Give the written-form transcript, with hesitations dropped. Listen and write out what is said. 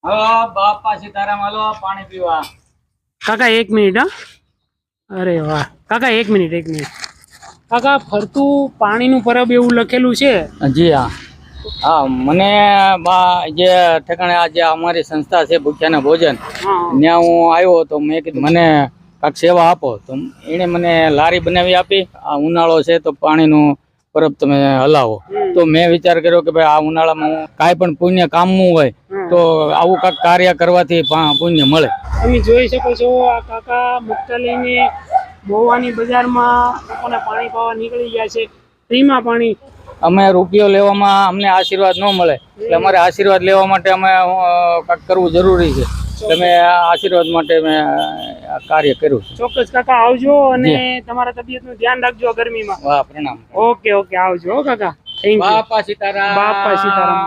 Hello બાપા Sitaram, hello પાણી પીવા. કાકા 1 મિનિટ. હા, અરે વાહ કાકા 1 મિનિટ કાકા, ફરતું પાણીનું પરબ એવું લખેલું છે. જી હા. હા, મને જે ઠેકાણે આ જે અમારી સંસ્થા છે ભૂખ્યાના ભોજન, ત્યાં હું આવ્યો તો મેં કીધું મને કાંઈક સેવા આપો. તો એણે મને લારી બનાવી આપી. આ ઉનાળો છે તો પાણીનું પરબ તમે હલાવો. તો મેં વિચાર કર્યો કે ભાઈ આ ઉનાળામાં હું કાંઈ પણ પુણ્ય કામવું હોય તો આવું કાંઈક કાર્ય કરવાથી પુણ્ય મળે. તમે જોઈ શકો છો આ કાકા મુક્તા લઈને મોવાની બજારમાં લોકોને પાણી પાવા નીકળી ગયા છે. ફ્રીમાં પાણી. અમે રૂપિયો લેવામાં અમને આશીર્વાદ ન મળે, એટલે અમારે આશીર્વાદ લેવા માટે અમે કાંઈક કરવું જરૂરી છે. તમે આશીર્વાદ માટે મેં કાર્ય કર્યું. ચોક્કસ કાકા, આવજો અને તમારા તબિયતનું ધ્યાન રાખજો ગરમીમાં. વાહ, પ્રણામ. ઓકે આવજો કાકા. Thank you. બાપા સીતારામ. બાપા સીતારામ.